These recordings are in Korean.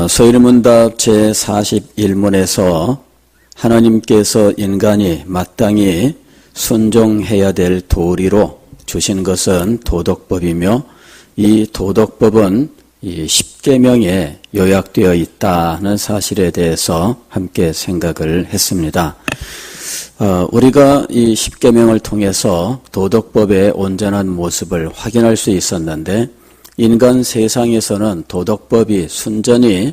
소일문답 제41문에서 하나님께서 인간이 마땅히 순종해야 될 도리로 주신 것은 도덕법이며 이 도덕법은 이 십계명에 요약되어 있다는 사실에 대해서 함께 생각을 했습니다. 우리가 이 십계명을 통해서 도덕법의 온전한 모습을 확인할 수 있었는데 인간 세상에서는 도덕법이 순전히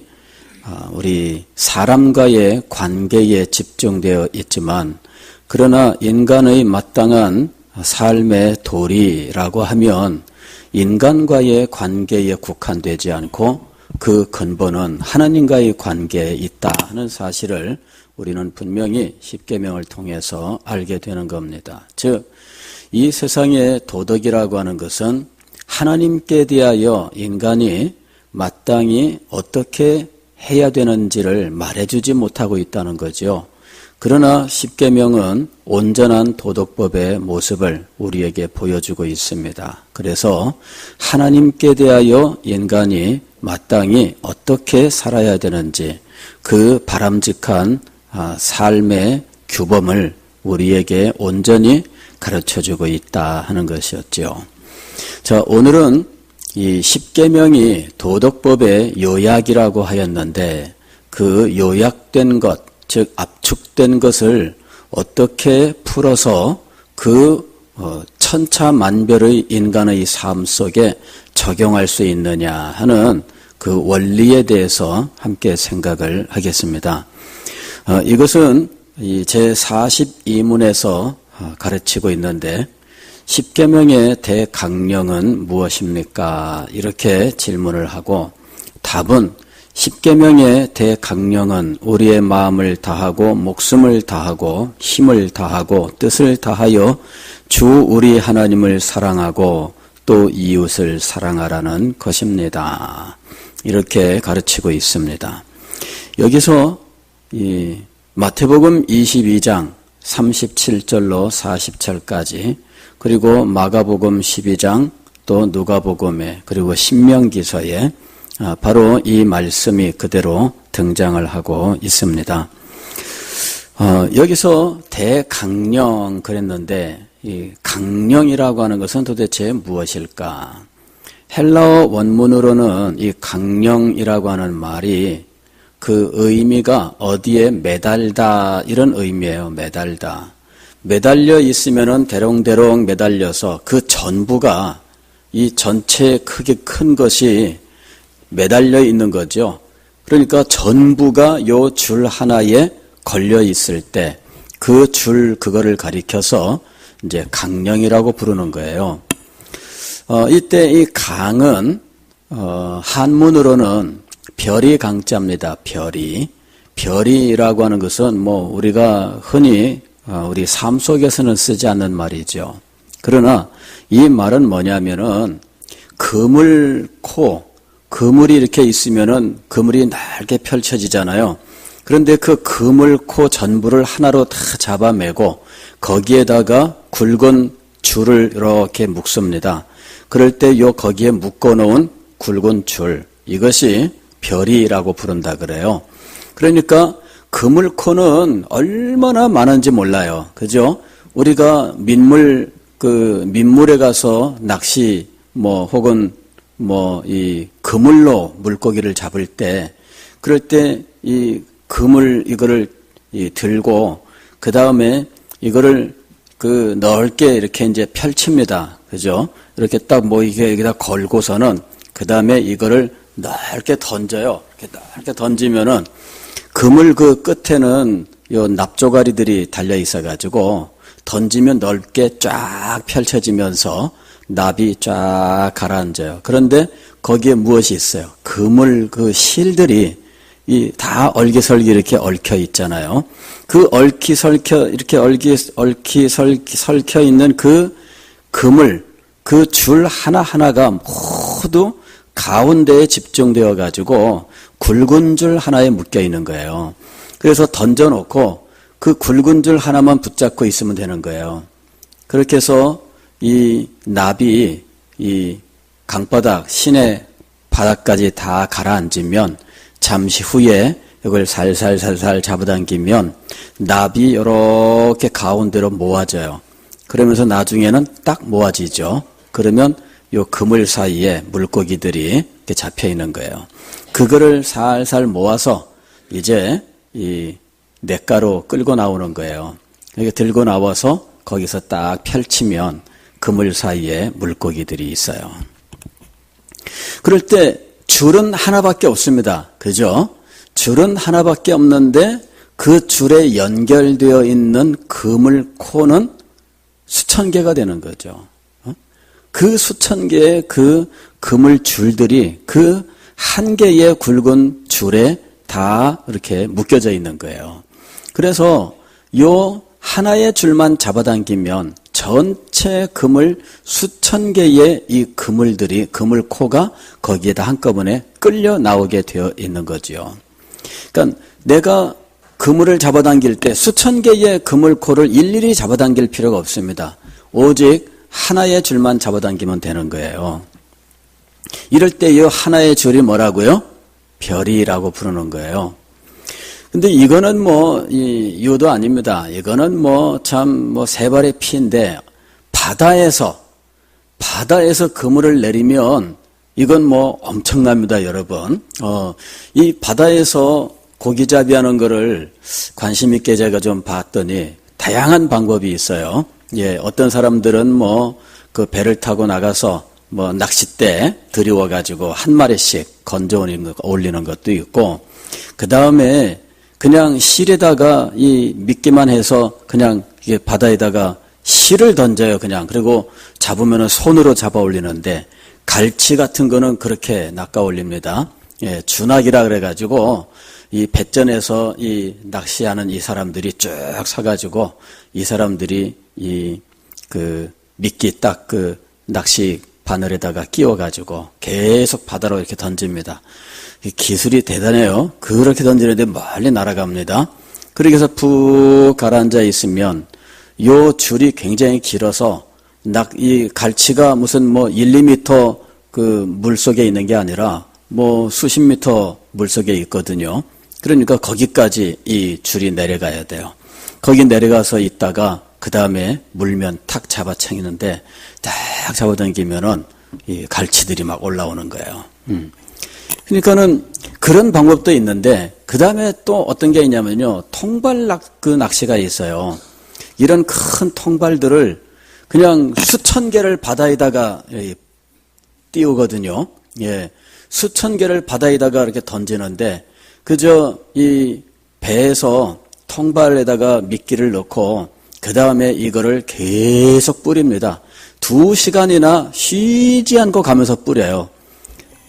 우리 사람과의 관계에 집중되어 있지만 그러나 인간의 마땅한 삶의 도리라고 하면 인간과의 관계에 국한되지 않고 그 근본은 하나님과의 관계에 있다 하는 사실을 우리는 분명히 십계명을 통해서 알게 되는 겁니다. 즉, 이 세상의 도덕이라고 하는 것은 하나님께 대하여 인간이 마땅히 어떻게 해야 되는지를 말해주지 못하고 있다는 거죠. 그러나 십계명은 온전한 도덕법의 모습을 우리에게 보여주고 있습니다. 그래서 하나님께 대하여 인간이 마땅히 어떻게 살아야 되는지 그 바람직한 삶의 규범을 우리에게 온전히 가르쳐주고 있다 하는 것이었죠. 자, 오늘은 이 십계명이 도덕법의 요약이라고 하였는데 그 요약된 것, 즉 압축된 것을 어떻게 풀어서 그 천차만별의 인간의 삶 속에 적용할 수 있느냐 하는 그 원리에 대해서 함께 생각을 하겠습니다. 이것은 이 제42문에서 가르치고 있는데 십계명의 대강령은 무엇입니까? 이렇게 질문을 하고 답은 십계명의 대강령은 우리의 마음을 다하고 목숨을 다하고 힘을 다하고 뜻을 다하여 주 우리 하나님을 사랑하고 또 이웃을 사랑하라는 것입니다. 이렇게 가르치고 있습니다. 여기서 이 마태복음 22장 37절로 40절까지 그리고 마가복음 12장 또 누가복음에 그리고 신명기서에 바로 이 말씀이 그대로 등장을 하고 있습니다. 여기서 대강령 그랬는데 이 강령이라고 하는 것은 도대체 무엇일까? 헬라어 원문으로는 이 강령이라고 하는 말이 그 의미가 어디에 매달다 이런 의미예요. 매달다. 매달려 있으면은 대롱대롱 매달려서 그 전부가 이 전체 크게 큰 것이 매달려 있는 거죠. 그러니까 전부가 요 줄 하나에 걸려 있을 때 그 줄 그거를 가리켜서 이제 강령이라고 부르는 거예요. 이때 이 강은 한문으로는 별이 강자입니다. 별이라고 하는 것은 뭐 우리가 흔히 우리 삶 속에서는 쓰지 않는 말이죠. 그러나 이 말은 뭐냐면은 그물이 이렇게 있으면은 그물이 넓게 펼쳐지잖아요. 그런데 그 그물코 전부를 하나로 다 잡아매고 거기에다가 굵은 줄을 이렇게 묶습니다. 그럴 때 거기에 묶어놓은 굵은 줄, 이것이 별이라고 부른다 그래요. 그러니까 그물코는 얼마나 많은지 몰라요. 그죠? 우리가 민물에 가서 낚시 혹은 이 그물로 물고기를 잡을 때 그럴 때 이 그물 이거를 들고 그다음에 이거를 넓게 이렇게 이제 펼칩니다. 그죠? 이렇게 딱 이게 여기다 걸고서는 그다음에 이거를 넓게 던져요. 이렇게 넓게 던지면은 그물 그 끝에는 요 납조가리들이 달려 있어가지고 던지면 넓게 쫙 펼쳐지면서 납이 쫙 가라앉아요. 그런데 거기에 무엇이 있어요? 그물 그 실들이 다 얼기설기 이렇게 얽혀 있잖아요. 그 얽히설켜 있는 그 그물, 그 줄 하나하나가 모두 가운데에 집중되어 가지고 굵은 줄 하나에 묶여 있는 거예요. 그래서 던져놓고 그 굵은 줄 하나만 붙잡고 있으면 되는 거예요. 그렇게 해서 이 납이 이 강바닥, 시내 바닥까지 다 가라앉으면 잠시 후에 이걸 살살살살 잡아당기면 납이 이렇게 가운데로 모아져요. 그러면서 나중에는 딱 모아지죠. 그러면 요 그물 사이에 물고기들이 이렇게 잡혀 있는 거예요. 그거를 살살 모아서 이제 이 냇가로 끌고 나오는 거예요. 이렇게 들고 나와서 거기서 딱 펼치면 그물 사이에 물고기들이 있어요. 그럴 때 줄은 하나밖에 없습니다. 그죠? 줄은 하나밖에 없는데 그 줄에 연결되어 있는 그물코는 수천 개가 되는 거죠. 그 수천 개의 그 그물 줄들이 그 한 개의 굵은 줄에 다 이렇게 묶여져 있는 거예요. 그래서 요 하나의 줄만 잡아당기면 전체 그물 수천 개의 이 그물들이 그물코가 거기에다 한꺼번에 끌려 나오게 되어 있는 거지요. 그러니까 내가 그물을 잡아당길 때 수천 개의 그물코를 일일이 잡아당길 필요가 없습니다. 오직 하나의 줄만 잡아당기면 되는 거예요. 이럴 때 이 하나의 줄이 뭐라고요? 별이라고 부르는 거예요. 근데 이거는 유도 아닙니다. 이거는 세 발의 피인데 바다에서 그물을 내리면 이건 엄청납니다, 여러분. 이 바다에서 고기잡이 하는 거를 관심 있게 제가 좀 봤더니 다양한 방법이 있어요. 예, 어떤 사람들은 그 배를 타고 나가서 낚싯대 들이워가지고 한 마리씩 건져 올리는 것도 있고, 그 다음에 그냥 실에다가 이 미끼만 해서 그냥 이게 바다에다가 실을 던져요, 그냥. 그리고 잡으면은 손으로 잡아 올리는데, 갈치 같은 거는 그렇게 낚아 올립니다. 예, 주낙이라 그래가지고, 이 배전에서 이 낚시하는 이 사람들이 쭉 서가지고, 이 사람들이 미끼 딱 낚시 바늘에다가 끼워가지고 계속 바다로 이렇게 던집니다. 기술이 대단해요. 그렇게 던지는데 멀리 날아갑니다. 그렇게 해서 푹 가라앉아 있으면 요 줄이 굉장히 길어서 이 갈치가 무슨 1, 2m 그 물속에 있는 게 아니라 수십 미터 물속에 있거든요. 그러니까 거기까지 이 줄이 내려가야 돼요. 거기 내려가서 있다가 그 다음에 물면 탁 잡아당기는데 딱 잡아당기면은 이 갈치들이 막 올라오는 거예요. 그러니까는 그런 방법도 있는데 그 다음에 또 어떤 게 있냐면요, 통발 낚시가 있어요. 이런 큰 통발들을 그냥 수천 개를 바다에다가 띄우거든요. 예, 수천 개를 바다에다가 이렇게 던지는데 그저 이 배에서 통발에다가 미끼를 넣고 그 다음에 이거를 계속 뿌립니다. 2시간이나 쉬지 않고 가면서 뿌려요.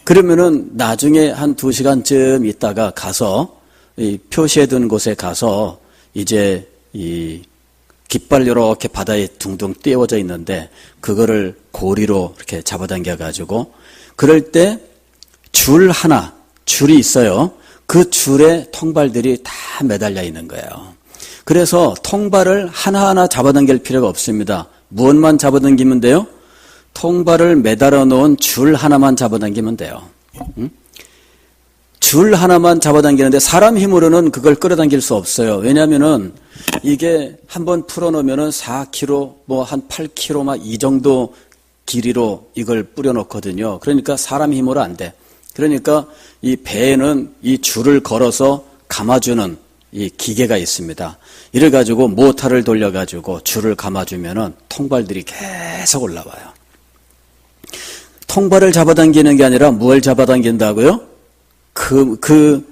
그러면은 나중에 한 2시간쯤 있다가 가서 이 표시해둔 곳에 가서 이제 이 깃발 이렇게 바다에 둥둥 띄워져 있는데 그거를 고리로 이렇게 잡아당겨 가지고 그럴 때 줄이 있어요. 그 줄에 통발들이 다 매달려 있는 거예요. 그래서 통발을 하나하나 잡아당길 필요가 없습니다. 무엇만 잡아당기면 돼요? 통발을 매달아 놓은 줄 하나만 잡아당기면 돼요. 줄 하나만 잡아당기는데 사람 힘으로는 그걸 끌어당길 수 없어요. 왜냐하면은 이게 한번 풀어놓으면은 4kg, 한 8kg 막 이 정도 길이로 이걸 뿌려놓거든요. 그러니까 사람 힘으로 안 돼. 그러니까 이 배에는 이 줄을 걸어서 감아주는 이 기계가 있습니다. 이래 가지고 모터를 돌려 가지고 줄을 감아주면은 통발들이 계속 올라와요. 통발을 잡아당기는 게 아니라 뭘 잡아당긴다고요? 그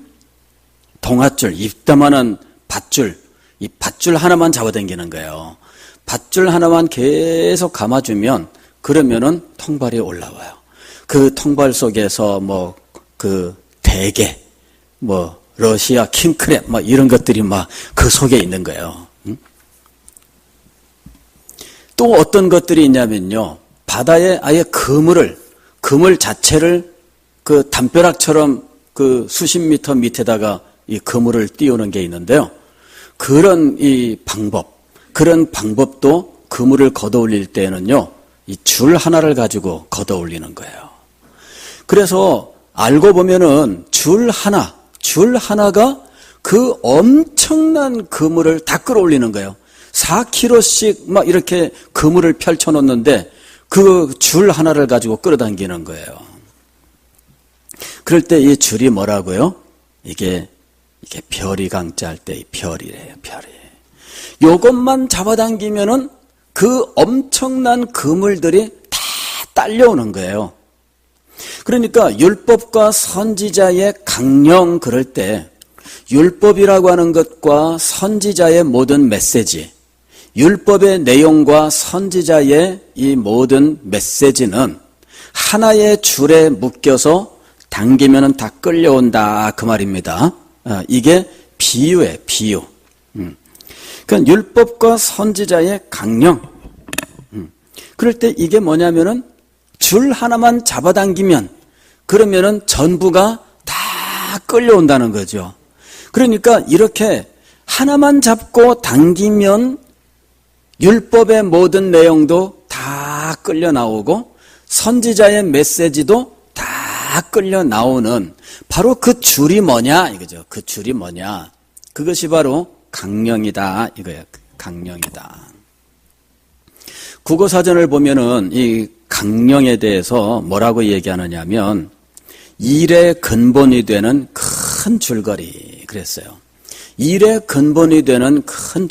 동아줄, 이따만한 밧줄, 이 밧줄 하나만 잡아당기는 거예요. 밧줄 하나만 계속 감아주면 그러면은 통발이 올라와요. 그 통발 속에서 대게, 러시아 킹크랩, 이런 것들이 그 속에 있는 거예요. 또 어떤 것들이 있냐면요, 바다에 아예 그물 자체를 그 담벼락처럼 그 수십 미터 밑에다가 이 그물을 띄우는 게 있는데요. 그런 방법도 그물을 걷어 올릴 때에는요, 이 줄 하나를 가지고 걷어 올리는 거예요. 그래서 알고 보면은 줄 줄 하나가 그 엄청난 그물을 다 끌어올리는 거예요. 4kg씩 막 이렇게 그물을 펼쳐놓는데 그 줄 하나를 가지고 끌어당기는 거예요. 그럴 때 이 줄이 뭐라고요? 이게 별이 강자할 때 별이래요, 별이. 요것만 잡아당기면은 그 엄청난 그물들이 다 딸려오는 거예요. 그러니까 율법과 선지자의 강령 그럴 때 율법이라고 하는 것과 선지자의 모든 메시지, 율법의 내용과 선지자의 이 모든 메시지는 하나의 줄에 묶여서 당기면은 다 끌려온다 그 말입니다. 이게 비유예요, 비유. 그러니까 율법과 선지자의 강령. 그럴 때 이게 뭐냐면은 줄 하나만 잡아당기면 그러면은 전부가 다 끌려온다는 거죠. 그러니까 이렇게 하나만 잡고 당기면 율법의 모든 내용도 다 끌려 나오고 선지자의 메시지도 다 끌려 나오는 바로 그 줄이 뭐냐 이거죠. 그 줄이 뭐냐. 그것이 바로 강령이다 이거예요. 강령이다. 국어사전을 보면은 이 강령에 대해서 뭐라고 얘기하느냐면 일의 근본이 되는 큰 줄거리 그랬어요. 일의 근본이 되는 큰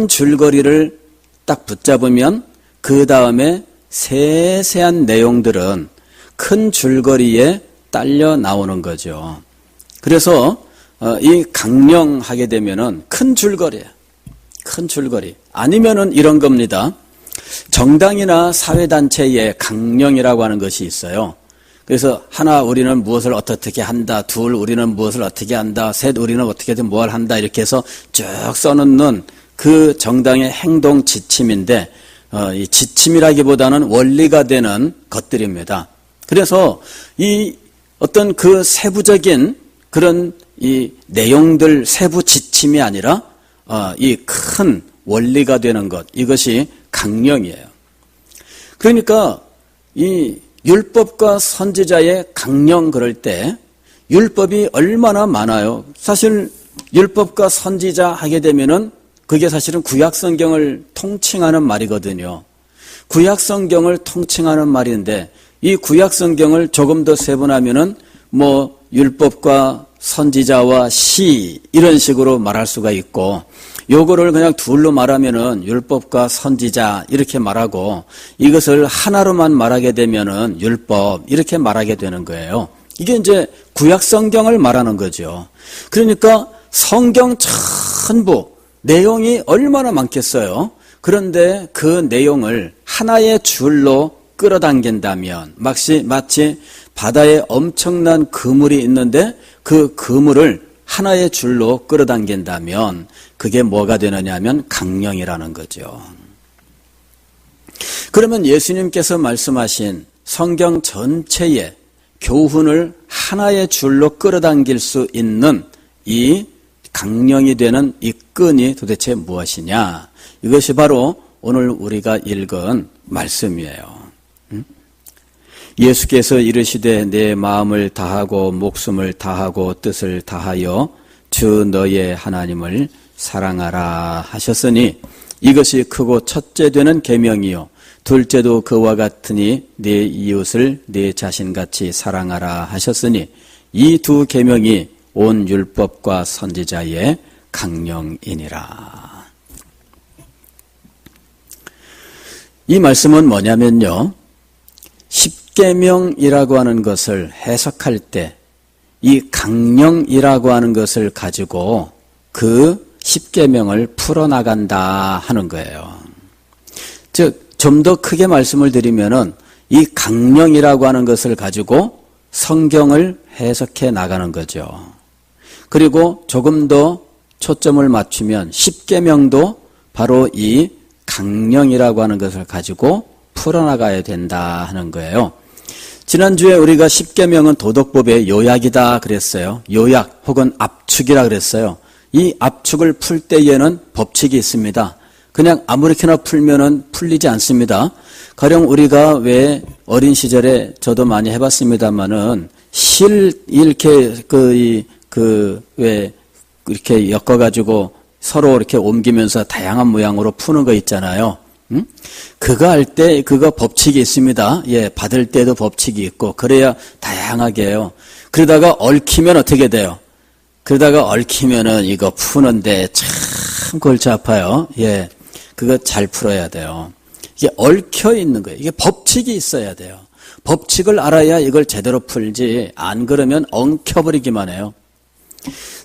줄거리를 딱 붙잡으면 그 다음에 세세한 내용들은 큰 줄거리에 딸려 나오는 거죠. 그래서 이 강령하게 되면은 큰 줄거리예요. 큰 줄거리. 아니면은 이런 겁니다. 정당이나 사회단체에 강령이라고 하는 것이 있어요. 그래서 하나 우리는 무엇을 어떻게 한다, 둘 우리는 무엇을 어떻게 한다, 셋 우리는 어떻게든 뭘 한다 이렇게 해서 쭉 써놓는 그 정당의 행동 지침인데 이 지침이라기보다는 원리가 되는 것들입니다. 그래서 이 어떤 그 세부적인 그런 이 내용들 세부 지침이 아니라 이 큰 원리가 되는 것 이것이 강령이에요. 그러니까 이 율법과 선지자의 강령 그럴 때 율법이 얼마나 많아요. 사실 율법과 선지자 하게 되면은 그게 사실은 구약성경을 통칭하는 말이거든요. 구약성경을 통칭하는 말인데 이 구약성경을 조금 더 세분하면은 뭐 율법과 선지자와 시 이런 식으로 말할 수가 있고 요거를 그냥 둘로 말하면은 율법과 선지자 이렇게 말하고 이것을 하나로만 말하게 되면은 율법 이렇게 말하게 되는 거예요. 이게 이제 구약 성경을 말하는 거죠. 그러니까 성경 전부 내용이 얼마나 많겠어요. 그런데 그 내용을 하나의 줄로 끌어당긴다면 마치 바다에 엄청난 그물이 있는데 그 그물을 하나의 줄로 끌어당긴다면 그게 뭐가 되느냐 하면 강령이라는 거죠. 그러면 예수님께서 말씀하신 성경 전체의 교훈을 하나의 줄로 끌어당길 수 있는 이 강령이 되는 이 끈이 도대체 무엇이냐? 이것이 바로 오늘 우리가 읽은 말씀이에요. 예수께서 이르시되 내 마음을 다하고 목숨을 다하고 뜻을 다하여 주 너의 하나님을 사랑하라 하셨으니 이것이 크고 첫째 되는 계명이요 둘째도 그와 같으니 내 이웃을 내 자신같이 사랑하라 하셨으니 이 두 계명이 온 율법과 선지자의 강령이니라. 이 말씀은 뭐냐면요. 십계명이라고 하는 것을 해석할 때 이 강령이라고 하는 것을 가지고 그 십계명을 풀어나간다 하는 거예요. 즉, 좀 더 크게 말씀을 드리면은 이 강령이라고 하는 것을 가지고 성경을 해석해 나가는 거죠. 그리고 조금 더 초점을 맞추면 십계명도 바로 이 강령이라고 하는 것을 가지고 풀어나가야 된다 하는 거예요. 지난주에 우리가 십계명은 도덕법의 요약이다 그랬어요. 요약 혹은 압축이라 그랬어요. 이 압축을 풀 때에는 법칙이 있습니다. 그냥 아무렇게나 풀면은 풀리지 않습니다. 가령 우리가 왜 어린 시절에 저도 많이 해봤습니다만은 이렇게 왜 이렇게 엮어가지고 서로 이렇게 옮기면서 다양한 모양으로 푸는 거 있잖아요. 그거 할 때 그거 법칙이 있습니다. 예, 받을 때도 법칙이 있고 그래야 다양하게 해요. 그러다가 얽히면 어떻게 돼요? 그러다가 얽히면은 이거 푸는데 참 골치 아파요. 예, 그거 잘 풀어야 돼요. 이게 얽혀 있는 거예요. 이게 법칙이 있어야 돼요. 법칙을 알아야 이걸 제대로 풀지 안 그러면 엉켜버리기만 해요.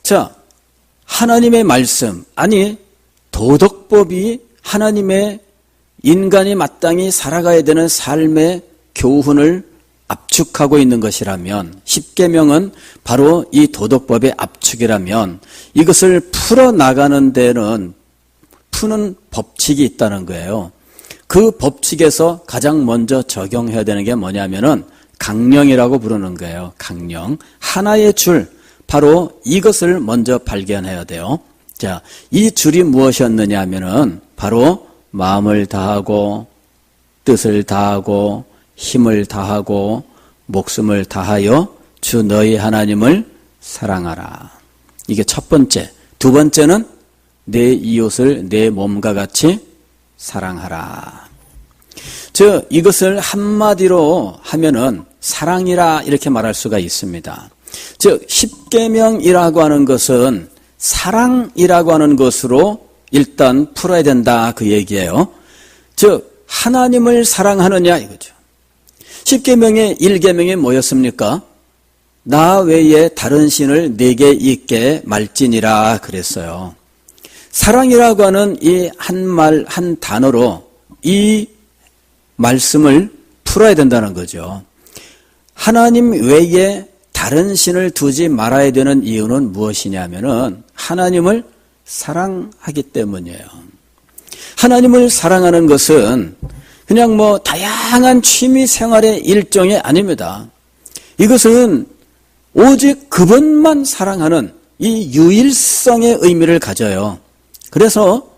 자, 하나님의 말씀, 아니 도덕법이 하나님의 인간이 마땅히 살아가야 되는 삶의 교훈을 압축하고 있는 것이라면, 십계명은 바로 이 도덕법의 압축이라면 이것을 풀어나가는 데는 푸는 법칙이 있다는 거예요. 그 법칙에서 가장 먼저 적용해야 되는 게 뭐냐면은 강령이라고 부르는 거예요. 강령. 하나의 줄, 바로 이것을 먼저 발견해야 돼요. 자, 이 줄이 무엇이었느냐 하면은 바로 마음을 다하고 뜻을 다하고 힘을 다하고 목숨을 다하여 주 너희 하나님을 사랑하라. 이게 첫 번째. 두 번째는 내 이웃을 내 몸과 같이 사랑하라. 즉 이것을 한마디로 하면은 사랑이라 이렇게 말할 수가 있습니다. 즉 십계명이라고 하는 것은 사랑이라고 하는 것으로 일단 풀어야 된다 그 얘기예요. 즉 하나님을 사랑하느냐 이거죠. 십계명의 1계명이 뭐였습니까? 나 외에 다른 신을 내게 있게 말지니라 그랬어요. 사랑이라고 하는 이 한 말, 한 단어로 이 말씀을 풀어야 된다는 거죠. 하나님 외에 다른 신을 두지 말아야 되는 이유는 무엇이냐면은 하나님을 사랑하기 때문이에요. 하나님을 사랑하는 것은 그냥 뭐 다양한 취미 생활의 일종이 아닙니다. 이것은 오직 그분만 사랑하는 이 유일성의 의미를 가져요. 그래서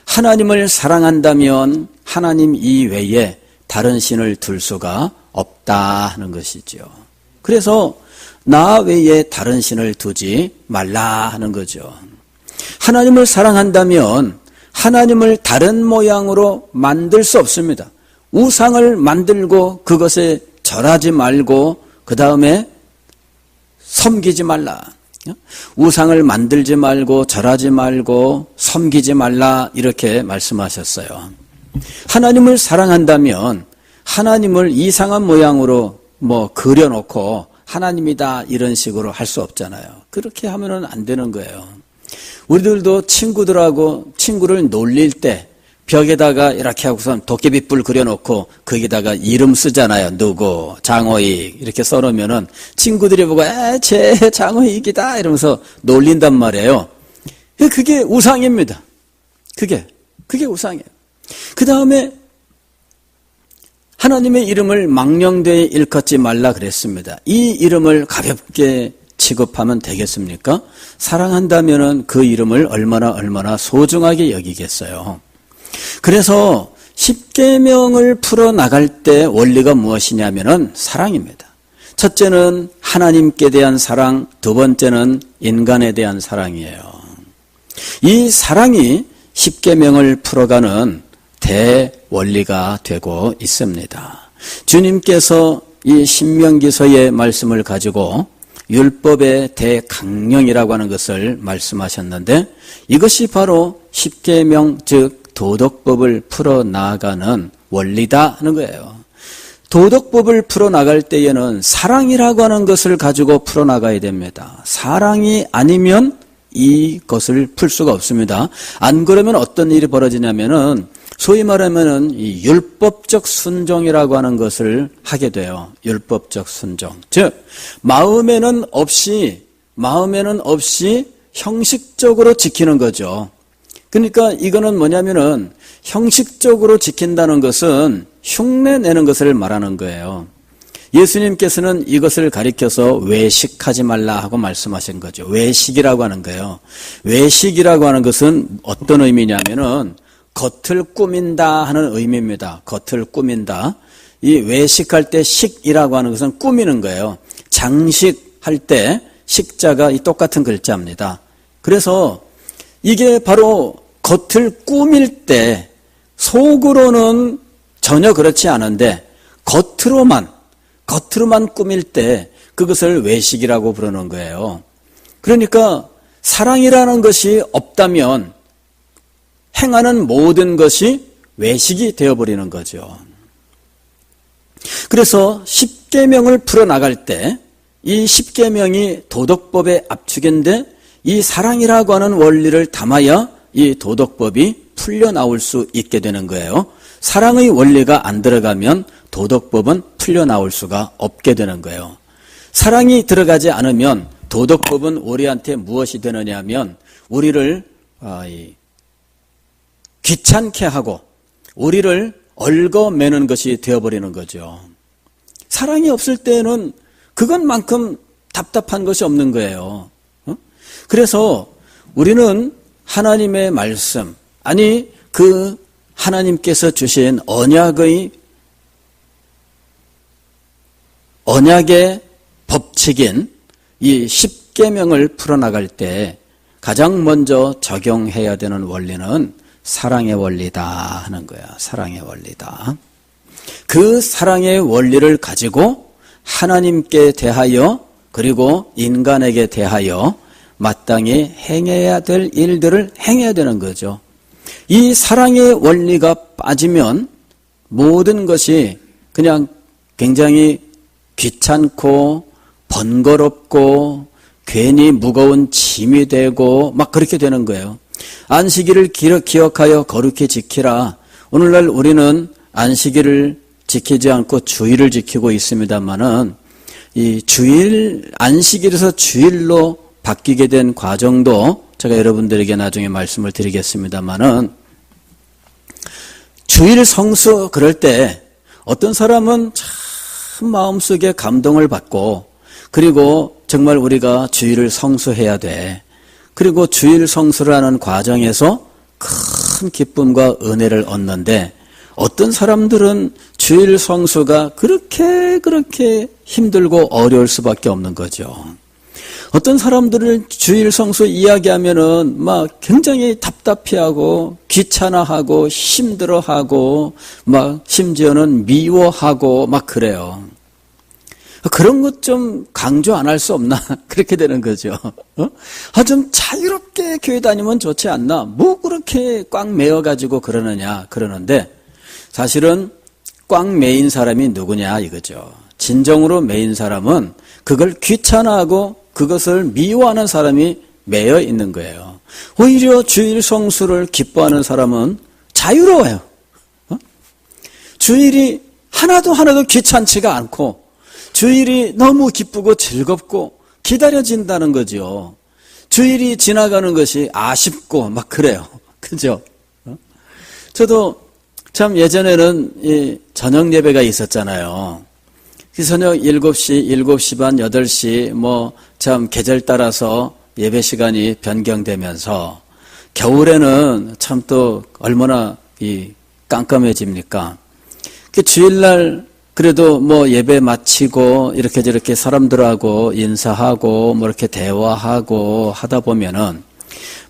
하나님을 사랑한다면 하나님 이외에 다른 신을 둘 수가 없다 하는 것이죠. 그래서 나 외에 다른 신을 두지 말라 하는 거죠. 하나님을 사랑한다면 하나님을 다른 모양으로 만들 수 없습니다. 우상을 만들고 그것에 절하지 말고 그 다음에 섬기지 말라. 우상을 만들지 말고 절하지 말고 섬기지 말라 이렇게 말씀하셨어요. 하나님을 사랑한다면 하나님을 이상한 모양으로 뭐 그려놓고 하나님이다 이런 식으로 할 수 없잖아요. 그렇게 하면은 안 되는 거예요. 우리들도 친구를 놀릴 때 벽에다가 이렇게 하고선 도깨비불 그려놓고 거기다가 이름 쓰잖아요. 누구, 장호익 이렇게 써놓으면은 친구들이 보고 쟤 장호익이다 이러면서 놀린단 말이에요. 그게 우상입니다. 그게 우상이에요. 그 다음에 하나님의 이름을 망령되이 일컫지 말라 그랬습니다. 이 이름을 가볍게 취급하면 되겠습니까? 사랑한다면은 그 이름을 얼마나 소중하게 여기겠어요. 그래서 십계명을 풀어나갈 때 원리가 무엇이냐면은 사랑입니다. 첫째는 하나님께 대한 사랑, 두 번째는 인간에 대한 사랑이에요. 이 사랑이 십계명을 풀어가는 대원리가 되고 있습니다. 주님께서 이 신명기서의 말씀을 가지고 율법의 대강령이라고 하는 것을 말씀하셨는데 이것이 바로 십계명 즉 도덕법을 풀어나가는 원리다 하는 거예요. 도덕법을 풀어나갈 때에는 사랑이라고 하는 것을 가지고 풀어나가야 됩니다. 사랑이 아니면 이것을 풀 수가 없습니다. 안 그러면 어떤 일이 벌어지냐면은 소위 말하면은 이 율법적 순종이라고 하는 것을 하게 돼요. 율법적 순종. 즉 마음에는 없이 형식적으로 지키는 거죠. 그러니까 이거는 뭐냐면은 형식적으로 지킨다는 것은 흉내 내는 것을 말하는 거예요. 예수님께서는 이것을 가리켜서 외식하지 말라 하고 말씀하신 거죠. 외식이라고 하는 거예요. 외식이라고 하는 것은 어떤 의미냐면은 겉을 꾸민다 하는 의미입니다. 겉을 꾸민다. 이 외식할 때 식이라고 하는 것은 꾸미는 거예요. 장식할 때 식자가 이 똑같은 글자입니다. 그래서 이게 바로 겉을 꾸밀 때 속으로는 전혀 그렇지 않은데 겉으로만 꾸밀 때 그것을 외식이라고 부르는 거예요. 그러니까 사랑이라는 것이 없다면 행하는 모든 것이 외식이 되어버리는 거죠. 그래서 십계명을 풀어나갈 때 이 십계명이 도덕법의 압축인데 이 사랑이라고 하는 원리를 담아야 이 도덕법이 풀려나올 수 있게 되는 거예요. 사랑의 원리가 안 들어가면 도덕법은 풀려나올 수가 없게 되는 거예요. 사랑이 들어가지 않으면 도덕법은 우리한테 무엇이 되느냐 하면 우리를 귀찮게 하고 우리를 얽어매는 것이 되어버리는 거죠. 사랑이 없을 때는 그것만큼 답답한 것이 없는 거예요. 그래서 우리는 하나님의 말씀, 아니 그 하나님께서 주신 언약의 법칙인 이 십계명을 풀어나갈 때 가장 먼저 적용해야 되는 원리는 사랑의 원리다 하는 거야. 사랑의 원리다. 그 사랑의 원리를 가지고 하나님께 대하여 그리고 인간에게 대하여 마땅히 행해야 될 일들을 행해야 되는 거죠. 이 사랑의 원리가 빠지면 모든 것이 그냥 굉장히 귀찮고 번거롭고 괜히 무거운 짐이 되고 막 그렇게 되는 거예요. 안식일을 기억하여 거룩히 지키라. 오늘날 우리는 안식일을 지키지 않고 주일을 지키고 있습니다만은 이 안식일에서 주일로 바뀌게 된 과정도 제가 여러분들에게 나중에 말씀을 드리겠습니다만은 주일 성수 그럴 때 어떤 사람은 참 마음속에 감동을 받고 그리고 정말 우리가 주일을 성수해야 돼. 그리고 주일 성수를 하는 과정에서 큰 기쁨과 은혜를 얻는데 어떤 사람들은 주일 성수가 그렇게 힘들고 어려울 수밖에 없는 거죠. 어떤 사람들을 주일 성수 이야기하면은 막 굉장히 답답해하고 귀찮아하고 힘들어하고 막 심지어는 미워하고 막 그래요. 그런 것 좀 강조 안 할 수 없나 그렇게 되는 거죠. 좀 자유롭게 교회 다니면 좋지 않나? 뭐 그렇게 꽉 매여가지고 그러느냐 그러는데 사실은 꽉 매인 사람이 누구냐 이거죠. 진정으로 매인 사람은 그걸 귀찮아하고 그것을 미워하는 사람이 매여 있는 거예요. 오히려 주일 성수를 기뻐하는 사람은 자유로워요. 주일이 하나도 귀찮지가 않고 주일이 너무 기쁘고 즐겁고 기다려진다는 거죠. 주일이 지나가는 것이 아쉽고 막 그래요. 그죠? 저도 참 예전에는 이 저녁 예배가 있었잖아요. 저녁 7시, 7시 반, 8시 뭐 참 계절 따라서 예배 시간이 변경되면서 겨울에는 참 또 얼마나 깜깜해집니까? 주일날 그래도 뭐 예배 마치고 이렇게 저렇게 사람들하고 인사하고 뭐 이렇게 대화하고 하다 보면은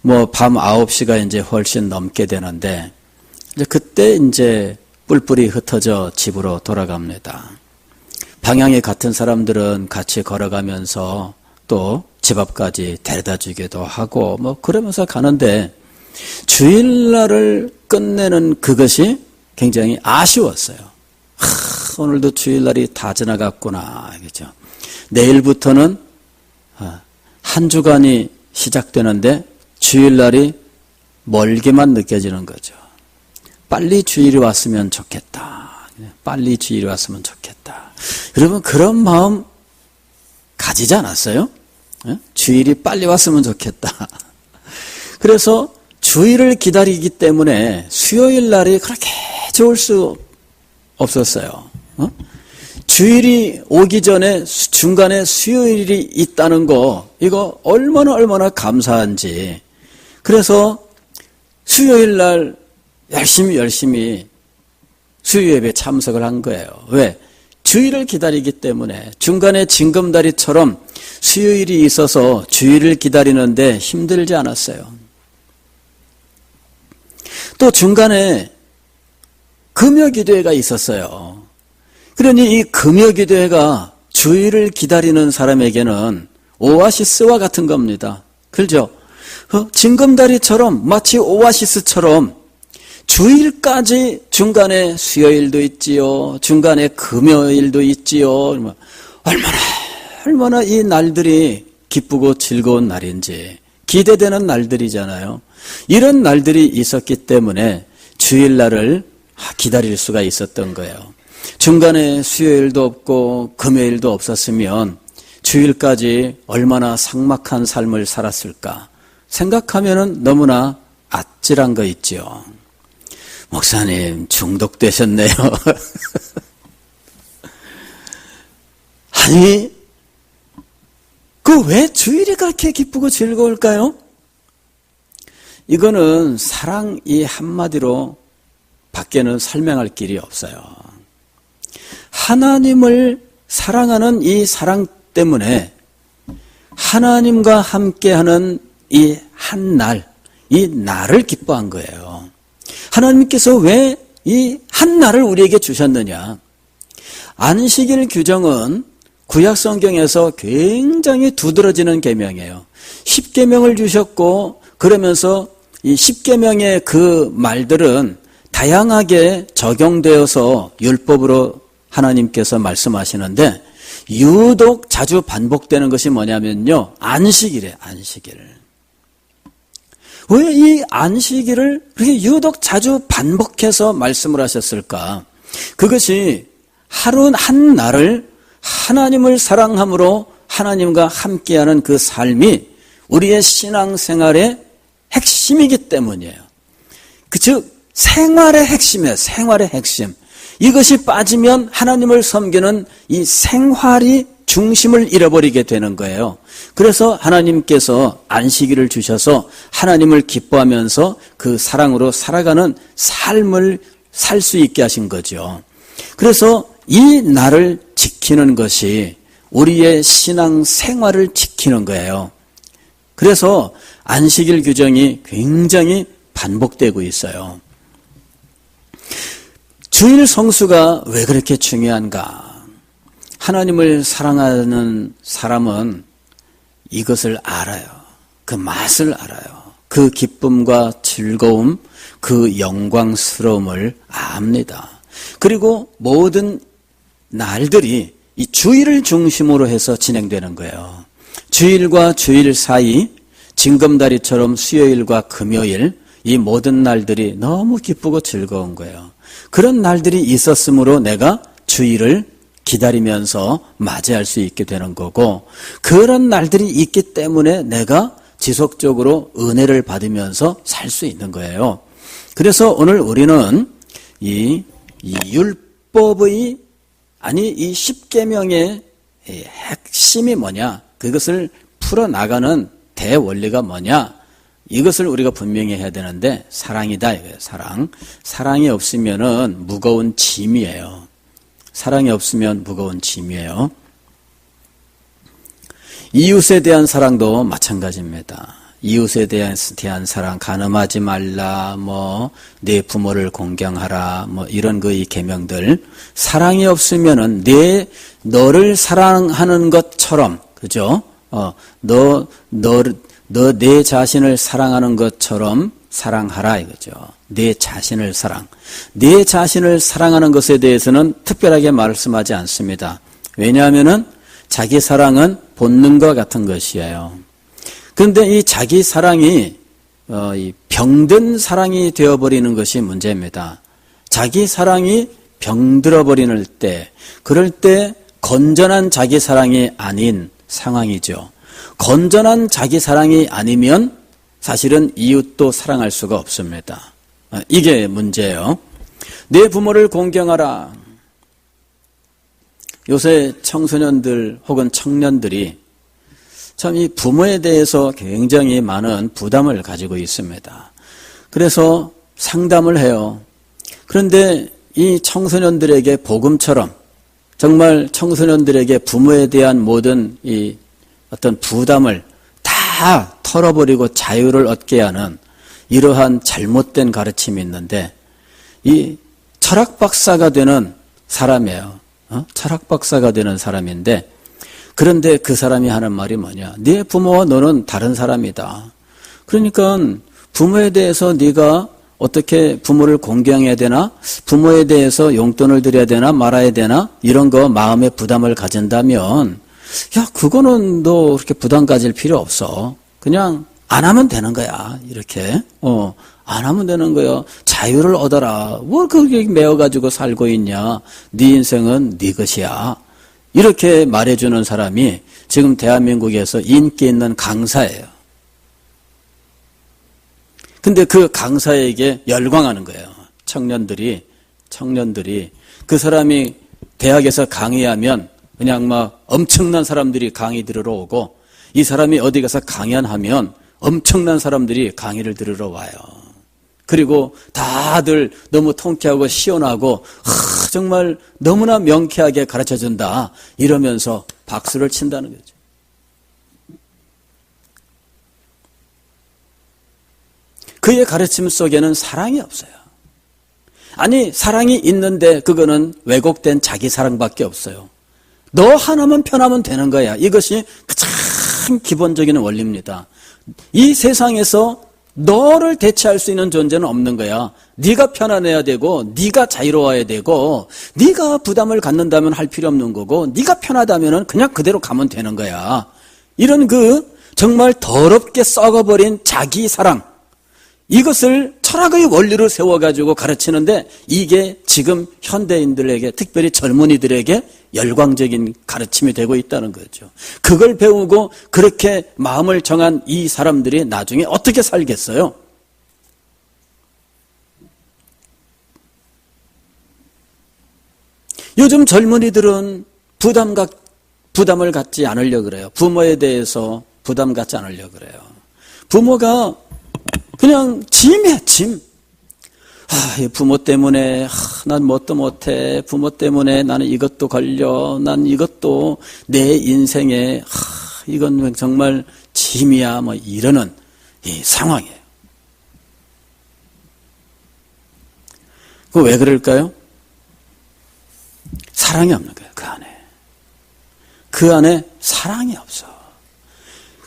뭐 밤 9시가 이제 훨씬 넘게 되는데 이제 그때 이제 뿔뿔이 흩어져 집으로 돌아갑니다. 방향이 같은 사람들은 같이 걸어가면서 또 집 앞까지 데려다 주기도 하고 뭐 그러면서 가는데 주일날을 끝내는 그것이 굉장히 아쉬웠어요. 오늘도 주일날이 다 지나갔구나. 그죠? 내일부터는 한 주간이 시작되는데 주일날이 멀게만 느껴지는 거죠. 빨리 주일이 왔으면 좋겠다. 빨리 주일이 왔으면 좋겠다. 여러분 그런 마음 가지지 않았어요? 주일이 빨리 왔으면 좋겠다. 그래서 주일을 기다리기 때문에 수요일 날이 그렇게 좋을 수 없었어요. 주일이 오기 전에 중간에 수요일이 있다는 거 이거 얼마나 감사한지. 그래서 수요일 날 열심히 수요예배에 참석을 한 거예요. 왜? 주일을 기다리기 때문에. 중간에 징검다리처럼 수요일이 있어서 주일을 기다리는데 힘들지 않았어요. 또 중간에 금요기도회가 있었어요. 그러니 이 금요기도회가 주일을 기다리는 사람에게는 오아시스와 같은 겁니다. 그렇죠? 징검다리처럼 마치 오아시스처럼 주일까지 중간에 수요일도 있지요. 중간에 금요일도 있지요. 얼마나 이 날들이 기쁘고 즐거운 날인지 기대되는 날들이잖아요. 이런 날들이 있었기 때문에 주일날을 기다릴 수가 있었던 거예요. 중간에 수요일도 없고 금요일도 없었으면 주일까지 얼마나 삭막한 삶을 살았을까 생각하면 너무나 아찔한 거 있죠. 목사님 중독되셨네요. 아니 왜 주일이 그렇게 기쁘고 즐거울까요? 이거는 사랑 이 한마디로 밖에는 설명할 길이 없어요. 하나님을 사랑하는 이 사랑 때문에 하나님과 함께하는 이 한 날, 이 날을 기뻐한 거예요. 하나님께서 왜 이 한 날을 우리에게 주셨느냐? 안식일 규정은 구약 성경에서 굉장히 두드러지는 계명이에요. 10계명을 주셨고 그러면서 이 10계명의 그 말들은 다양하게 적용되어서 율법으로 하나님께서 말씀하시는데 유독 자주 반복되는 것이 뭐냐면요. 안식일이에요. 안식일. 왜 이 안식일을 그렇게 유독 자주 반복해서 말씀을 하셨을까? 그것이 하루 한 날을 하나님을 사랑함으로 하나님과 함께하는 그 삶이 우리의 신앙생활의 핵심이기 때문이에요. 즉 생활의 핵심이에요. 생활의 핵심. 이것이 빠지면 하나님을 섬기는 이 생활이 중심을 잃어버리게 되는 거예요. 그래서 하나님께서 안식일을 주셔서 하나님을 기뻐하면서 그 사랑으로 살아가는 삶을 살 수 있게 하신 거죠. 그래서 이 날을 지키는 것이 우리의 신앙 생활을 지키는 거예요. 그래서 안식일 규정이 굉장히 반복되고 있어요. 주일 성수가 왜 그렇게 중요한가? 하나님을 사랑하는 사람은 이것을 알아요. 그 맛을 알아요. 그 기쁨과 즐거움, 그 영광스러움을 압니다. 그리고 모든 날들이 이 주일을 중심으로 해서 진행되는 거예요. 주일과 주일 사이, 징검다리처럼 수요일과 금요일, 이 모든 날들이 너무 기쁘고 즐거운 거예요. 그런 날들이 있었으므로 내가 주일을 기다리면서 맞이할 수 있게 되는 거고, 그런 날들이 있기 때문에 내가 지속적으로 은혜를 받으면서 살 수 있는 거예요. 그래서 오늘 우리는 이 율법의 이 10계명의 핵심이 뭐냐, 그것을 풀어나가는 대원리가 뭐냐, 이것을 우리가 분명히 해야 되는데 사랑이다 이거예요. 사랑이 없으면은 무거운 짐이에요. 사랑이 없으면 무거운 짐이에요. 이웃에 대한 사랑도 마찬가지입니다. 이웃에 대한 사랑, 간음하지 말라, 내 부모를 공경하라, 이런 이 계명들. 사랑이 없으면은 너를 사랑하는 것처럼, 그죠? 너 내 자신을 사랑하는 것처럼 사랑하라 이거죠. 내 자신을 내 자신을 사랑하는 것에 대해서는 특별하게 말씀하지 않습니다. 왜냐하면은 자기 사랑은 본능과 같은 것이에요. 그런데 이 자기 사랑이 병든 사랑이 되어버리는 것이 문제입니다. 자기 사랑이 병들어버리는 때, 그럴 때 건전한 자기 사랑이 아닌 상황이죠. 건전한 자기 사랑이 아니면 사실은 이웃도 사랑할 수가 없습니다. 이게 문제예요. 내 부모를 공경하라. 요새 청소년들 혹은 청년들이 참 이 부모에 대해서 굉장히 많은 부담을 가지고 있습니다. 그래서 상담을 해요. 그런데 이 청소년들에게 복음처럼 정말 청소년들에게 부모에 대한 모든 이 어떤 부담을 다 털어버리고 자유를 얻게 하는 이러한 잘못된 가르침이 있는데, 이 철학 박사가 되는 사람이에요. 철학 박사가 되는 사람인데, 그런데 그 사람이 하는 말이 뭐냐? 네 부모와 너는 다른 사람이다. 그러니까 부모에 대해서 네가 어떻게 부모를 공경해야 되나? 부모에 대해서 용돈을 드려야 되나 말아야 되나? 이런 거 마음의 부담을 가진다면, 야, 그거는 너 그렇게 부담 가질 필요 없어. 그냥 안 하면 되는 거야. 이렇게. 안 하면 되는 거야. 자유를 얻어라. 뭘 그렇게 매어가지고 살고 있냐. 네 인생은 네 것이야. 이렇게 말해주는 사람이 지금 대한민국에서 인기 있는 강사예요. 근데 그 강사에게 열광하는 거예요. 청년들이 그 사람이 대학에서 강의하면 그냥 막 엄청난 사람들이 강의 들으러 오고, 이 사람이 어디 가서 강연하면 엄청난 사람들이 강의를 들으러 와요. 그리고 다들 너무 통쾌하고 시원하고 정말 너무나 명쾌하게 가르쳐준다 이러면서 박수를 친다는 거죠. 그의 가르침 속에는 사랑이 없어요. 아니, 사랑이 있는데 그거는 왜곡된 자기 사랑밖에 없어요. 너 하나만 편하면 되는 거야. 이것이 가장 기본적인 원리입니다. 이 세상에서 너를 대체할 수 있는 존재는 없는 거야. 네가 편안해야 되고, 네가 자유로워야 되고, 네가 부담을 갖는다면 할 필요 없는 거고, 네가 편하다면 그냥 그대로 가면 되는 거야. 이런 정말 더럽게 썩어버린 자기 사랑, 이것을 철학의 원리를 세워가지고 가르치는데, 이게 지금 현대인들에게, 특별히 젊은이들에게 열광적인 가르침이 되고 있다는 거죠. 그걸 배우고 그렇게 마음을 정한 이 사람들이 나중에 어떻게 살겠어요? 요즘 젊은이들은 부담을 갖지 않으려고 그래요. 부모에 대해서 부담 갖지 않으려고 그래요. 부모가 그냥 짐이야, 짐. 부모 때문에 난 뭣도 못해. 부모 때문에 나는 이것도 걸려. 난 이것도 내 인생에 이건 정말 짐이야. 뭐 이러는 이 상황이에요. 그 왜 그럴까요? 사랑이 없는 거예요. 그 안에 사랑이 없어.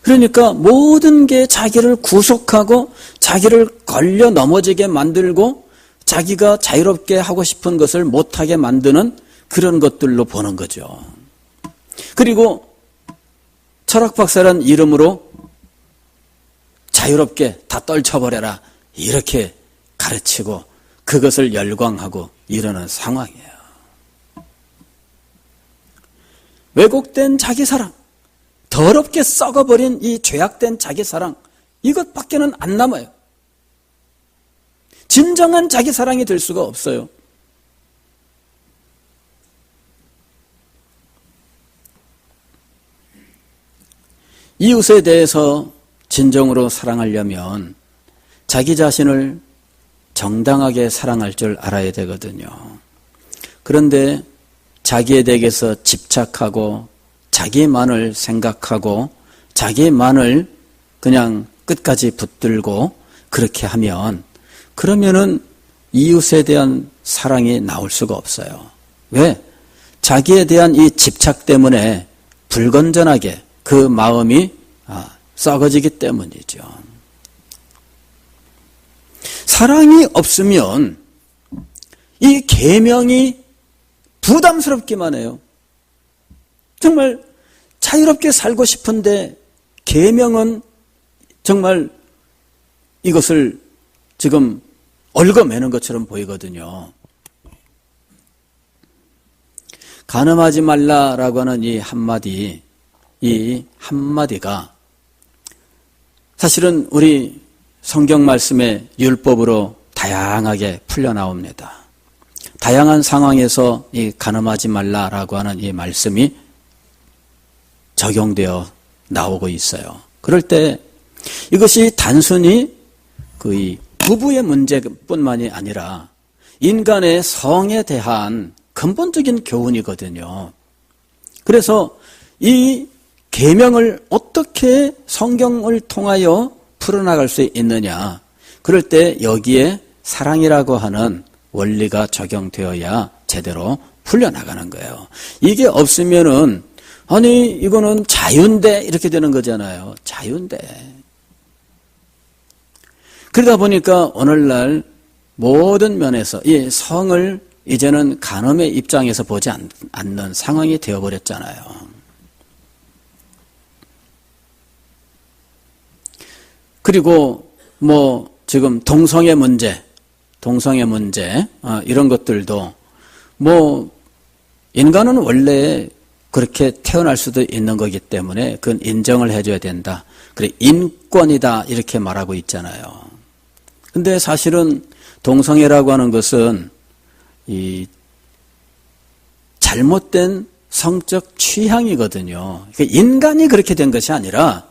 그러니까 모든 게 자기를 구속하고 자기를 걸려 넘어지게 만들고 자기가 자유롭게 하고 싶은 것을 못하게 만드는 그런 것들로 보는 거죠. 그리고 철학박사란 이름으로 자유롭게 다 떨쳐버려라 이렇게 가르치고 그것을 열광하고 이러는 상황이에요. 왜곡된 자기사랑, 더럽게 썩어버린 이 죄악된 자기사랑, 이것밖에는 안 남아요. 진정한 자기사랑이 될 수가 없어요. 이웃에 대해서 진정으로 사랑하려면 자기 자신을 정당하게 사랑할 줄 알아야 되거든요. 그런데 자기에 대해서 집착하고 자기만을 생각하고 자기만을 그냥 끝까지 붙들고 그렇게 하면 그러면은 이웃에 대한 사랑이 나올 수가 없어요. 왜? 자기에 대한 이 집착 때문에 불건전하게 그 마음이 썩어지기 때문이죠. 사랑이 없으면 이 계명이 부담스럽기만 해요. 정말 자유롭게 살고 싶은데 계명은 정말 이것을 지금 얽어매는 것처럼 보이거든요. 간음하지 말라라고 하는 이 한마디가 사실은 우리 성경 말씀의 율법으로 다양하게 풀려나옵니다. 다양한 상황에서 이 간음하지 말라라고 하는 이 말씀이 적용되어 나오고 있어요. 그럴 때 이것이 단순히 이 부부의 문제뿐만이 아니라 인간의 성에 대한 근본적인 교훈이거든요. 그래서 이 계명을 어떻게 성경을 통하여 풀어나갈 수 있느냐. 그럴 때 여기에 사랑이라고 하는 원리가 적용되어야 제대로 풀려나가는 거예요. 이게 없으면은 아니 이거는 자유인데 이렇게 되는 거잖아요. 자유인데. 그러다 보니까 오늘날 모든 면에서 이 성을 이제는 간음의 입장에서 보지 않는 상황이 되어버렸잖아요. 그리고 뭐 지금 동성애 문제 이런 것들도 뭐 인간은 원래 그렇게 태어날 수도 있는 거기 때문에 그건 인정을 해줘야 된다. 그래 인권이다 이렇게 말하고 있잖아요. 근데 사실은 동성애라고 하는 것은 이 잘못된 성적 취향이거든요. 그러니까 인간이 그렇게 된 것이 아니라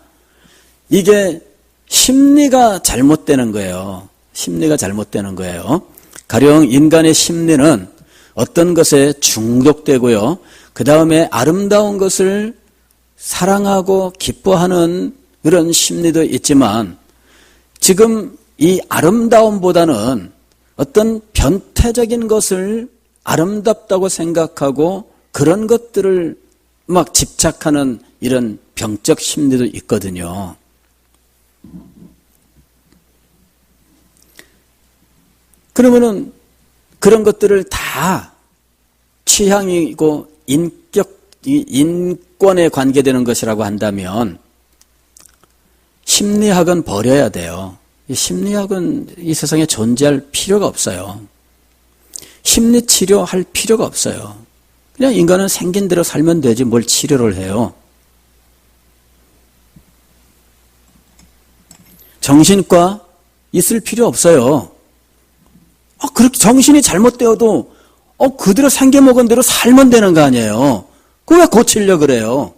이게 심리가 잘못되는 거예요. 심리가 잘못되는 거예요. 가령 인간의 심리는 어떤 것에 중독되고요. 그 다음에 아름다운 것을 사랑하고 기뻐하는 그런 심리도 있지만 지금 이 아름다움보다는 어떤 변태적인 것을 아름답다고 생각하고 그런 것들을 막 집착하는 이런 병적 심리도 있거든요. 그러면은 그런 것들을 다 취향이고 인권에 관계되는 것이라고 한다면 심리학은 버려야 돼요. 심리학은 이 세상에 존재할 필요가 없어요. 심리치료할 필요가 없어요. 그냥 인간은 생긴 대로 살면 되지 뭘 치료를 해요. 정신과 있을 필요 없어요. 그렇게 정신이 잘못되어도 그대로 생겨먹은 대로 살면 되는 거 아니에요. 그거 왜 고치려고 그래요?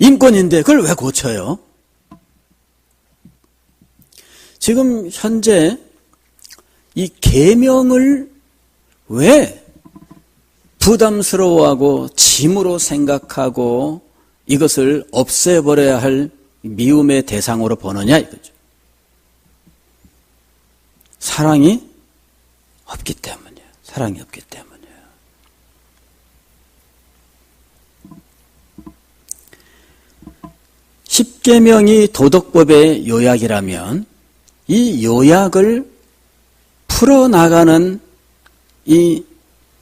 인권인데 그걸 왜 고쳐요? 지금 현재 이 계명을 왜 부담스러워하고 짐으로 생각하고 이것을 없애버려야 할 미움의 대상으로 보느냐 이거죠. 사랑이 없기 때문이에요. 사랑이 없기 때문이에요. 십계명이 도덕법의 요약이라면 이 요약을 풀어나가는 이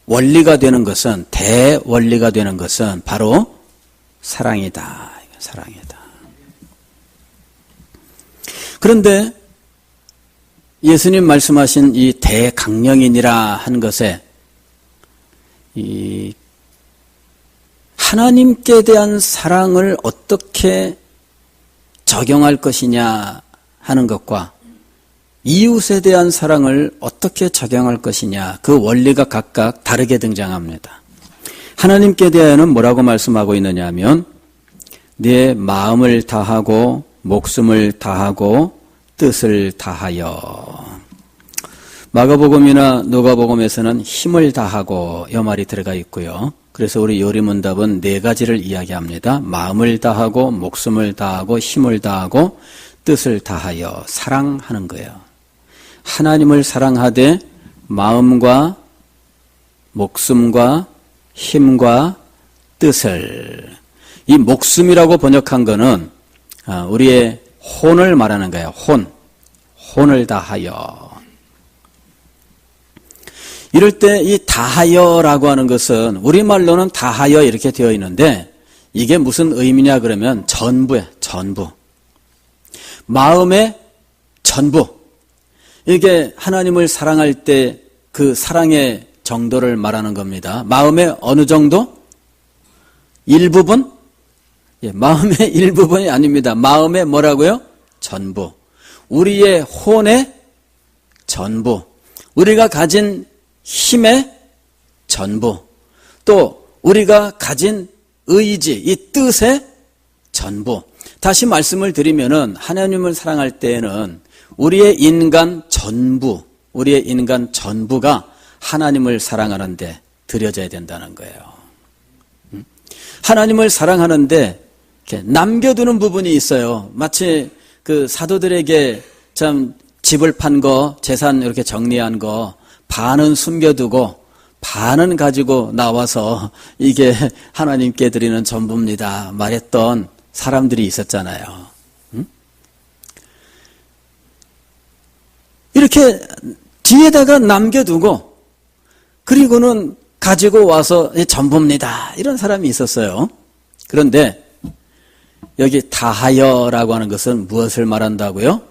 원리가 되는 것은 대원리가 되는 것은 바로 사랑이다. 사랑이다. 그런데 예수님 말씀하신 이 대강령이니라 한 것에 이 하나님께 대한 사랑을 어떻게 적용할 것이냐 하는 것과 이웃에 대한 사랑을 어떻게 적용할 것이냐 그 원리가 각각 다르게 등장합니다. 하나님께 대하여는 뭐라고 말씀하고 있느냐 하면 네 마음을 다하고 목숨을 다하고 뜻을 다하여. 마가복음이나 누가복음에서는 힘을 다하고 이 말이 들어가 있고요. 그래서 우리 요리문답은 네 가지를 이야기합니다. 마음을 다하고 목숨을 다하고 힘을 다하고 뜻을 다하여 사랑하는 거예요. 하나님을 사랑하되 마음과 목숨과 힘과 뜻을, 이 목숨이라고 번역한 거는 우리의 혼을 말하는 거예요. 혼을 다하여. 이럴 때 이 다하여라고 하는 것은 우리말로는 다하여 이렇게 되어 있는데 이게 무슨 의미냐 그러면 전부예요. 전부. 마음의 전부. 이게 하나님을 사랑할 때 그 사랑의 정도를 말하는 겁니다. 마음의 어느 정도? 일부분? 예, 마음의 일부분이 아닙니다. 마음의 뭐라고요? 전부. 우리의 혼의 전부. 우리가 가진 힘의 전부. 또 우리가 가진 의지, 이 뜻의 전부. 다시 말씀을 드리면은 하나님을 사랑할 때에는 우리의 인간 전부가 하나님을 사랑하는데 드려져야 된다는 거예요. 하나님을 사랑하는데 이렇게 남겨두는 부분이 있어요. 마치 그 사도들에게 참 집을 판 거, 재산 이렇게 정리한 거 반은 숨겨두고 반은 가지고 나와서 이게 하나님께 드리는 전부입니다 말했던 사람들이 있었잖아요. 이렇게 뒤에다가 남겨두고 그리고는 가지고 와서 전부입니다 이런 사람이 있었어요. 그런데 여기 다하여라고 하는 것은 무엇을 말한다고요?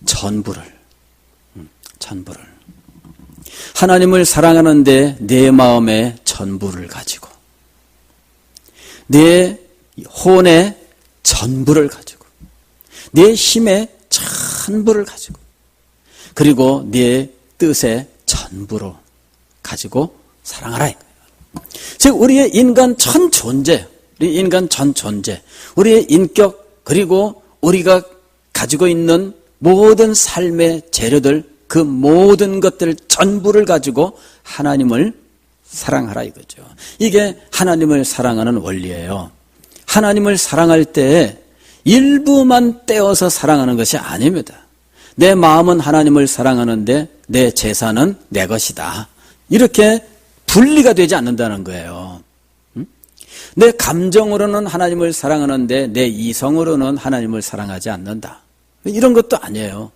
전부를. 하나님을 사랑하는데 내 마음의 전부를 가지고 내 혼의 전부를 가지고 내 힘의 전부를 가지고 그리고 내 뜻의 전부로 가지고 사랑하라. 즉 우리의 인간 전 존재, 우리의 인격 그리고 우리가 가지고 있는 모든 삶의 재료들 그 모든 것들 전부를 가지고 하나님을 사랑하라 이거죠. 이게 하나님을 사랑하는 원리예요. 하나님을 사랑할 때 일부만 떼어서 사랑하는 것이 아닙니다. 내 마음은 하나님을 사랑하는데 내 재산은 내 것이다. 이렇게 분리가 되지 않는다는 거예요. 내 감정으로는 하나님을 사랑하는데 내 이성으로는 하나님을 사랑하지 않는다. 이런 것도 아니에요.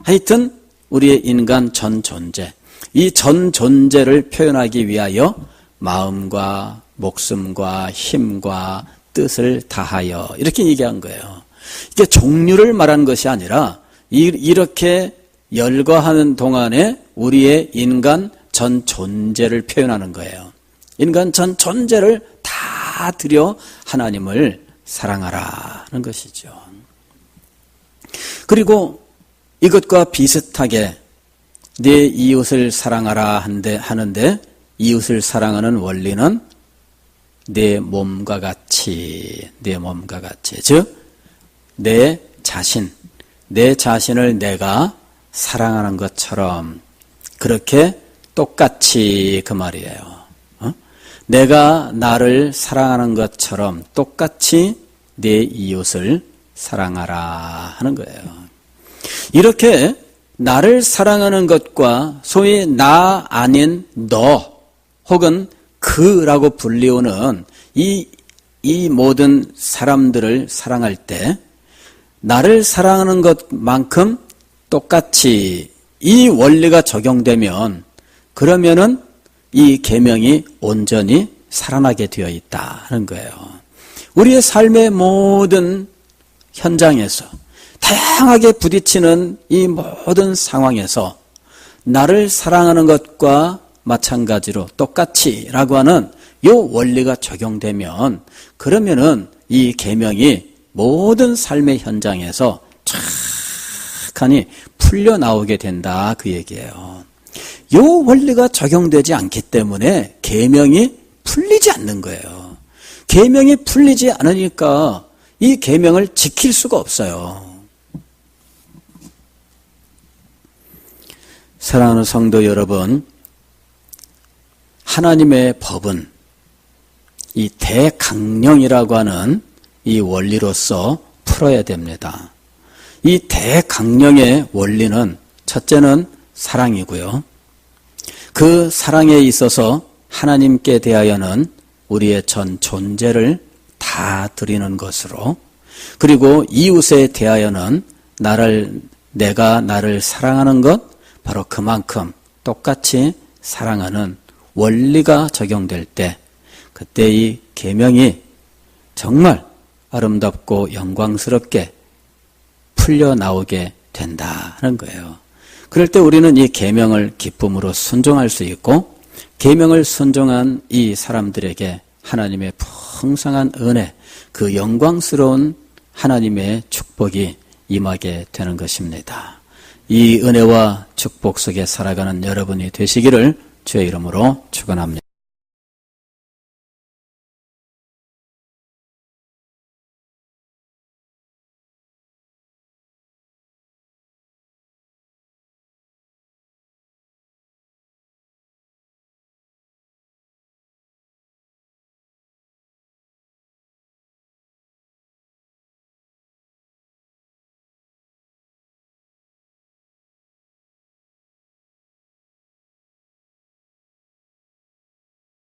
하여튼 우리의 인간 전 존재, 이 전 존재를 표현하기 위하여 마음과 목숨과 힘과 뜻을 다하여 이렇게 얘기한 거예요. 이게 종류를 말하는 것이 아니라 이렇게 열거하는 동안에 우리의 인간 전 존재를 표현하는 거예요. 인간 전 존재를 다 들여 하나님을 사랑하라는 것이죠. 그리고 이것과 비슷하게 내 이웃을 사랑하라 하는데 이웃을 사랑하는 원리는 내 몸과 같이 즉 내 자신을 내가 사랑하는 것처럼 그렇게 똑같이 그 말이에요. 내가 나를 사랑하는 것처럼 똑같이 내 이웃을 사랑하라 하는 거예요. 이렇게 나를 사랑하는 것과 소위 나 아닌 너 혹은 그라고 불리우는 이 모든 사람들을 사랑할 때 나를 사랑하는 것만큼 똑같이 이 원리가 적용되면 그러면은 이 계명이 온전히 살아나게 되어 있다는 거예요. 우리의 삶의 모든 현장에서 다양하게 부딪히는 이 모든 상황에서 나를 사랑하는 것과 마찬가지로 똑같이라고 하는 이 원리가 적용되면 그러면은 이 계명이 모든 삶의 현장에서 착하니 풀려 나오게 된다 그 얘기예요. 이 원리가 적용되지 않기 때문에 계명이 풀리지 않는 거예요. 계명이 풀리지 않으니까 이 계명을 지킬 수가 없어요. 사랑하는 성도 여러분, 하나님의 법은 이 대강령이라고 하는 이 원리로서 풀어야 됩니다. 이 대강령의 원리는 첫째는 사랑이고요. 그 사랑에 있어서 하나님께 대하여는 우리의 전 존재를 다 드리는 것으로 그리고 이웃에 대하여는 내가 나를 사랑하는 것 바로 그만큼 똑같이 사랑하는 원리가 적용될 때 그때 이 계명이 정말 아름답고 영광스럽게 풀려 나오게 된다는 거예요. 그럴 때 우리는 이 계명을 기쁨으로 순종할 수 있고 계명을 순종한 이 사람들에게 하나님의 풍성한 은혜, 그 영광스러운 하나님의 축복이 임하게 되는 것입니다. 이 은혜와 축복 속에 살아가는 여러분이 되시기를 주의 이름으로 축원합니다.